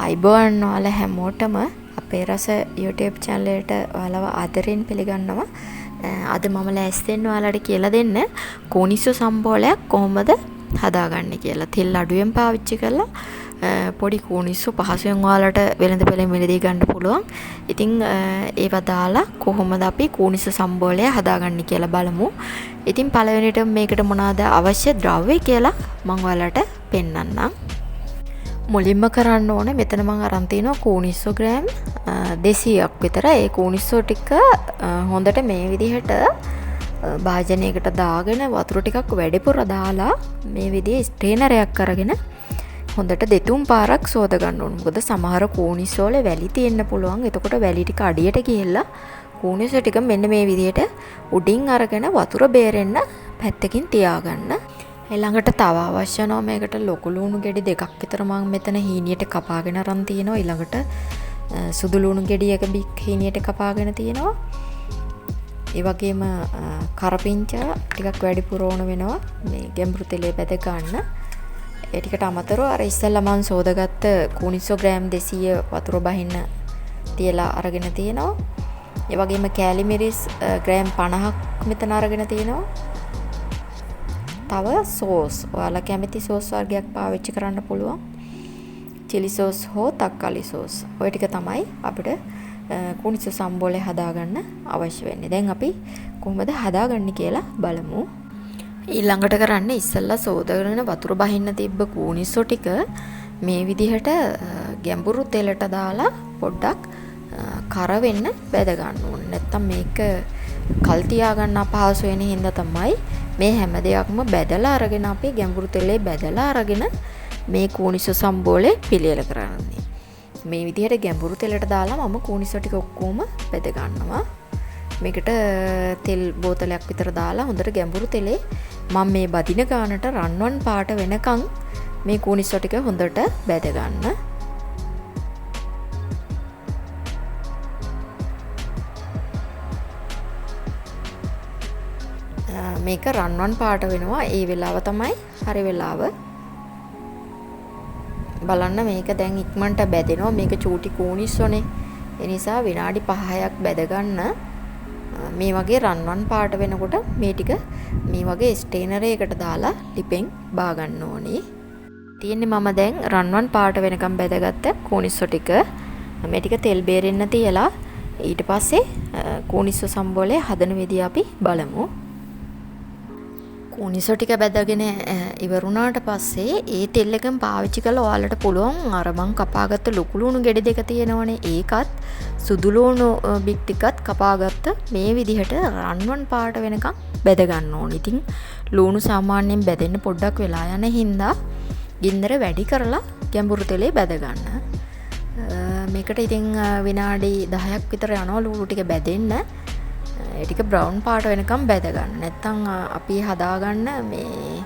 අයිබෝන් ඔයාලා හැමෝටම අපේ රස YouTube channel එකට ඔයාලව ආදරෙන් පිළිගන්නවා. අද මම ලෑස්ති වෙන්න ඔයාලට කියලා දෙන්න කෝනිස්සෝ සම්බෝලයක් කොහොමද හදාගන්නේ කියලා. තෙල් අඩුවෙන් පාවිච්චි කරලා පොඩි කෝනිස්සෝ පහසුවෙන් ඔයාලට වෙළඳ පොලෙන් මිලදී ගන්න පුළුවන්. ඉතින් ඒව දාලා කොහොමද අපි කෝනිස්සෝ සම්බෝලය හදාගන්නේ කියලා බලමු. ඉතින් පළවෙනිට මේකට මොනවාද අවශ්‍ය ද්‍රව්‍ය කියලා මම ඔයාලට පෙන්නන්නම්. මුලින්ම කරන්න ඕනේ මෙතන මම අරන් තිනවා කෝනිස්සෝ ග්‍රෑම් 200ක් විතර. ඒ කෝනිස්සෝ ටික හොඳට මේ විදිහට භාජනයකට දාගෙන වතුර ටිකක් වැඩිපුර දාලා මේ විදිහේ ස්ට්‍රේනරයක් අරගෙන හොඳට දෙතුන් පාරක් සෝද ගන්න ඕනේ. මොකද සමහර කෝනිස්සෝ වල වැලි තියෙන්න පුළුවන්. එතකොට වැලි ටික අඩියට ගිහිල්ලා කෝනිස්සෝ ටික මෙන්න මේ විදිහට උඩින් අරගෙන වතුර බේරෙන්න පැත්තකින් තියාගන්න. ඊළඟට තව අවශ්‍ය වෙනවා මේකට ලොකු ලුණු ගෙඩි දෙකක් විතර මම මෙතන හීනියට කපාගෙන අරන් තිනවා. ඊළඟට සුදු ලුණු ගෙඩි එක බික් හීනියට කපාගෙන තිනවා. ඒ වගේම කරපිංචා ටිකක් වැඩිපුර ඕන වෙනවා මේ ගැඹුරු තෙලේ බැද ගන්න. ඒ ටිකට අමතරව අර ඉස්සෙල්ලා මම සෝදාගත්ත කෝනිස්සෝ ග්‍රෑම් 200 වතුර බහින්න තියලා අරගෙන තිනවා. ඒ වගේම කෑලි මිරිස් ග්‍රෑම් 50ක් මෙතන අරගෙන තිනවා. තව සෝස් ඔයාලා කැමති සෝස් වර්ගයක් පාවිච්චි කරන්න පුළුවන්. චිලි සෝස් හෝ තක්කාලි සෝස්. ඔය ටික තමයි අපිට කෝනිස්සෝ සම්බෝලේ හදාගන්න අවශ්‍ය වෙන්නේ. දැන් අපි කොහොමද හදාගන්නේ කියලා බලමු. ඊළඟට කරන්නේ ඉස්සෙල්ලා සෝදාගෙන වතුර බහින්න තිබ්බ කෝනිස්සෝ ටික මේ විදිහට ගැඹුරු තෙලට දාලා පොඩ්ඩක් කර වෙන්න බැද ගන්න ඕනේ. නැත්තම් මේක කල් තියා ගන්න අපහසු වෙන හින්දා තමයි මේ හැම දෙයක්ම බැදලා අරගෙන අපි ගැඹුරු තෙලේ බැදලා අරගෙන මේ කෝනිස්සෝ සම්බෝලේ පිළියෙල කරන්නේ. මේ විදිහට ගැඹුරු තෙලට දාලා මම කෝනිස්සෝ ටික ඔක්කොම බැද ගන්නවා. මේකට තෙල් බෝතලයක් විතර දාලා හොඳට ගැඹුරු තෙලේ මම මේ බදින ගානට රන්වන් පාට වෙනකන් මේ කෝනිස්සෝ ටික හොඳට බැද ගන්න. මේක රන්වන් පාට වෙනවා. ඒ වෙලාව තමයි හරි වෙලාව. බලන්න මේක දැන් ඉක්මනට බැදෙනවා. මේක චූටි කෝනිස්සෝනේ. ඒ නිසා විනාඩි 5ක් බැද ගන්න. මේ වගේ රන්වන් පාට වෙනකොට මේ ටික මේ වගේ ස්ටේනරයකට දාලා ලිපෙන් බා ගන්න ඕනේ. තියෙන්නේ මම දැන් රන්වන් පාට වෙනකම් බැදගත්ත කෝනිස්සෝ ටික. මේ ටික තෙල් බේරෙන්න තියලා ඊට පස්සේ කෝනිස්සෝ සම්බෝලේ හදන විදිය අපි බලමු. කෝනිස්සෝ ටික බැදගෙන ඉවරුණාට පස්සේ ඒ තෙල් එකම පාවිච්චි කරලා ඔයාලට පුළුවන් අර මං කපාගත්ත ලොකු ලුණු ගෙඩි දෙක තියෙනවනේ ඒකත් සුදු ලුණු බික් ටිකත් කපාගත්ත මේ විදිහට රන්වන් පාට වෙනකම් බැද ගන්න ඕනේ. ඉතින් ලුණු සාමාන්‍යයෙන් බැදෙන්න පොඩ්ඩක් වෙලා යන හින්දා ගින්දර වැඩි කරලා ගැඹුරු තෙලේ බැද ගන්න. මේකට ඉතින් විනාඩි 10ක් විතර යනවා ලුණු ටික බැදෙන්න. ඒ ටික බ්‍රවුන් පාට වෙනකම් බැද ගන්න. නැත්තම් අපි හදාගන්න මේ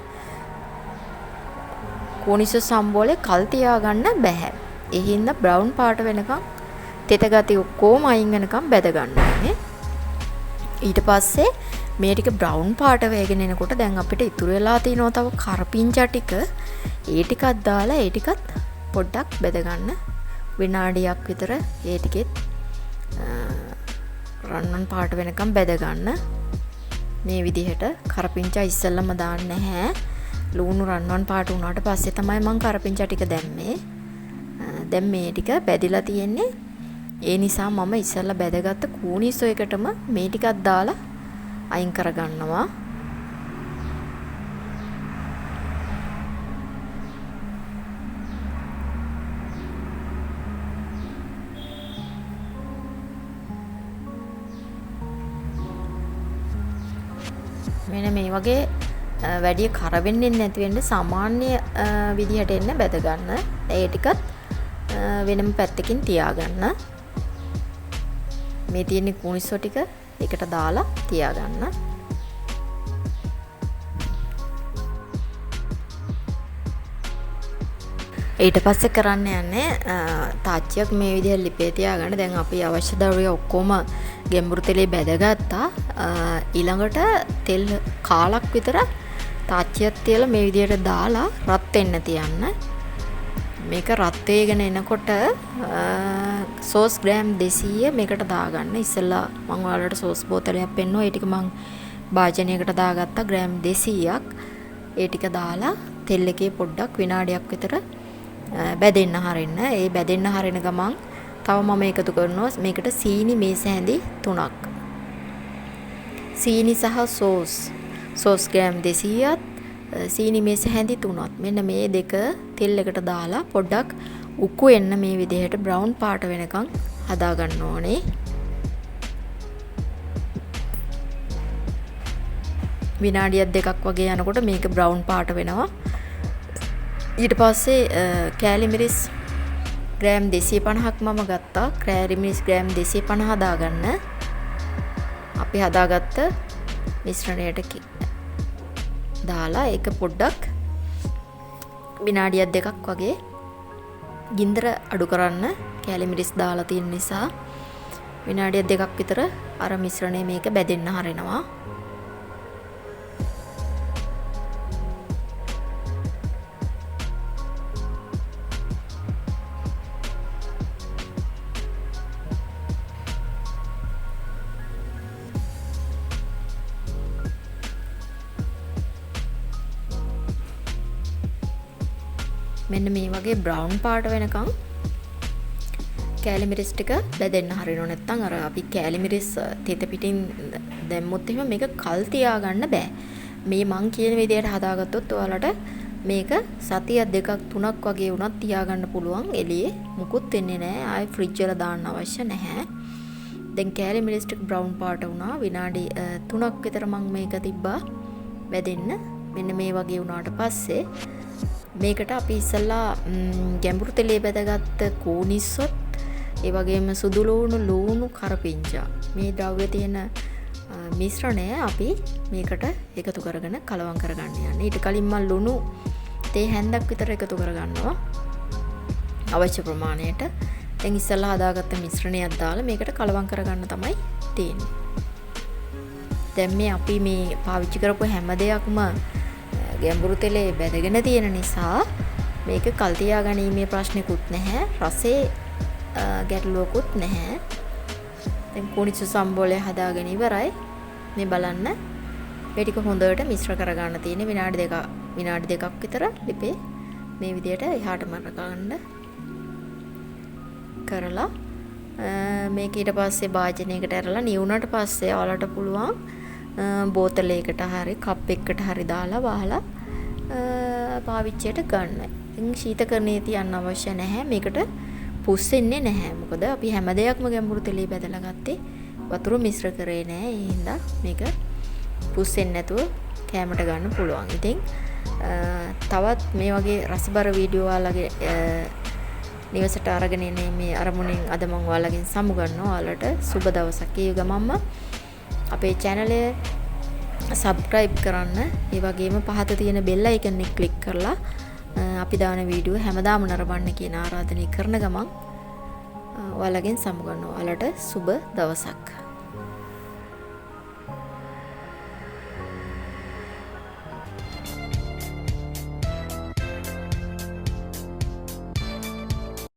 කෝනිස්සෝ සම්බෝලේ කල් තියාගන්න බෑ. ඒ හින්දා බ්‍රවුන් පාට වෙනකම් තෙත ගති ඔක්කොම අයින් වෙනකම් බැද ගන්න ඕනේ. ඊට පස්සේ මේ ටික බ්‍රවුන් පාට වේගෙන එනකොට දැන් අපිට ඉතුරු වෙලා තියෙනවා තව කරපිංචා ටික. ඒ ටිකක් දාලා ඒ ටිකත් පොඩ්ඩක් බැද ගන්න. විනාඩියක් විතර ඒ ටිකෙත් රන්වන් පාට වෙනකම් බැද ගන්න. මේ විදිහට කරපිංචා ඉස්සෙල්ලම දාන්න නැහැ. ලුණු රන්වන් පාට වුණාට පස්සේ තමයි මම කරපිංචා ටික දැම්මේ. දැන් මේ ටික බැදිලා තියෙන්නේ. ඒ නිසා මම ඉස්සෙල්ලා බැදගත්ත කෝනිස්සෝ එකටම මේ ටිකක් දාලා අයින් කරගන්නවා. මෙන්න මේ වගේ වැඩි කර වෙන්නේ නැති වෙන්න සාමාන්‍ය විදිහට එන්න බැද ගන්න. ඒ ටිකත් වෙනම පැත්තකින් තියාගන්න. මේ තියෙන කෝනිස්සෝ ටික එකට දාලා තියාගන්න. ඊට පස්සේ කරන්න යන්නේ තාච්චියක් මේ විදිහට ලිපේ තියාගන්න. දැන් අපි අවශ්‍ය ද්‍රව්‍ය ඔක්කොම ගැඹුරු තෙලේ බැදගත්තා. ඊළඟට තෙල් කාලක් විතර තාච්චියක් තියලා මේ විදිහට දාලා රත් වෙන්න තියන්න. මේක රත් වෙගෙන එනකොට සෝස් ග්‍රෑම් 200 මේකට දාගන්න. ඉස්සෙල්ලා මම ඔයාලට සෝස් බෝතලයක් පෙන්නුවා. ඒ ටික මම භාජනයකට දාගත්තා ග්‍රෑම් 200ක්. ඒ ටික දාලා තෙල් එකේ පොඩ්ඩක් විනාඩියක් විතර බැදෙන්න හරින්න. ඒ බැදෙන්න හරින ගමන් තව මම එකතු කරනවා මේකට සීනි මේස හැඳි 3ක්. සීනි සහ සෝස් ග්‍රෑම් 200ත් සීනි මේස හැඳි 3ත්. මෙන්න මේ දෙක තෙල් එකට දාලා පොඩ්ඩක් උක්කු එන්න මේ විදිහට බ්‍රවුන් පාට වෙනකන් හදා ගන්න ඕනේ. විනාඩියක් දෙකක් වගේ යනකොට මේක බ්‍රවුන් පාට වෙනවා. ඊට පස්සේ කෑලි මිරිස් ග්‍රෑම් 250ක් මම ගත්තා. කෑලි මිරිස් ග්‍රෑම් 250 දාගන්න. අපි හදාගත්ත මිශ්‍රණයට දාලා ඒක පොඩ්ඩක් විනාඩියක් දෙකක් වගේ ගින්දර අඩු කරන්න. කෑලි මිරිස් දාලා තියෙන නිසා විනාඩියක් දෙකක් විතර අර මිශ්‍රණය මේක බැදෙන්න හරිනවා. මෙන්න මේ වගේ බ්‍රවුන් පාට වෙනකන් කෑලි මිරිස් ටික බෙදෙන්න හරිනව. නැත්නම් අර අපි කෑලි මිරිස් තෙත පිටින් දැම්මොත් එහෙම මේක කල් තියාගන්න බෑ. මේ මං කියන විදිහට හදාගත්තොත් ඔයාලට මේක සතියක් දෙකක් තුනක් වගේ වුණත් තියාගන්න පුළුවන්. එළියේ මුකුත් වෙන්නේ නැහැ. ආයෙ ෆ්‍රිජ් වල දාන්න අවශ්‍ය නැහැ. දැන් කෑලි මිරිස් ටික බ්‍රවුන් පාට වුණා. විනාඩි 3ක් විතර මං මේක තිබ්බා බෙදෙන්න. මෙන්න මේ වගේ වුණාට පස්සේ මේකට අපි ඉස්සල්ලා ගැඹුරු තෙලේ බැදගත්ත කෝනිස්සොත් ඒ වගේම සුදු ලුණු කරපිංචා මේ ද්‍රව්‍ය තියෙන මිශ්‍රණය අපි මේකට එකතු කරගෙන කලවම් කරගන්න යන්නේ. ඊට කලින් මම ලුණු තේ හැන්දක් විතර එකතු කරගන්නවා අවශ්‍ය ප්‍රමාණයට. දැන් ඉස්සල්ලා හදාගත්ත මිශ්‍රණයක් දාලා මේකට කලවම් කරගන්න තමයි තියෙන්නේ. දැන් මේ අපි මේ පාවිච්චි කරපු හැම දෙයක්ම ගැඹුරු තෙලේ බැදගෙන තියෙන නිසා මේක කල් තියා ගැනීමේ ප්‍රශ්නකුත් නැහැ. රසේ ගැටලුවකුත් නැහැ. දැන් කුණිසු සම්බෝලය හදාගෙන ඉවරයි. මේ බලන්න මේ ටික හොඳට මිශ්‍ර කරගන්න තියෙන්නේ. විනාඩි දෙකක් විතර ලිපේ මේ විදිහට එහාට මර ගන්න කරලා මේක ඊට පස්සේ භාජනයකට ඇරලා නිවුණට පස්සේ ඔයාලට පුළුවන් බෝතලයකට හරි කප් එකකට හරි දාලා වහලා පාවිච්චියට ගන්න. ඉතින් ශීතකරණයේ තියන්න අවශ්‍ය නැහැ. මේකට පුස්සෙන්නේ නැහැ. මොකද අපි හැම දෙයක්ම ගැඹුරු තෙලේ බැදලා ගත්තේ වතුර මිශ්‍ර කරේ නැහැ. ඒ හින්දා මේක පුස්සෙන්නේ නැතුව කෑමට ගන්න පුළුවන්. ඉතින් තවත් මේ වගේ රසබර වීඩියෝ ඔයාලගේ නිවසට අරගෙන එන්නේ මේ අරමුණෙන් අද මම ඔයාලගෙන් සමු ගන්නවා. ඔයාලට සුබ දවසක්. ඒ ගමම්ම අපේ channel එක subscribe කරන්න. ඒ වගේම පහත තියෙන bell icon එක click කරලා අපි දාන වීඩියෝ හැමදාම නරඹන්න කියන ආරාධනය කරන ගමන් ඔයාලගෙන් සමු ගන්නවා. ඔයාලට සුබ දවසක්.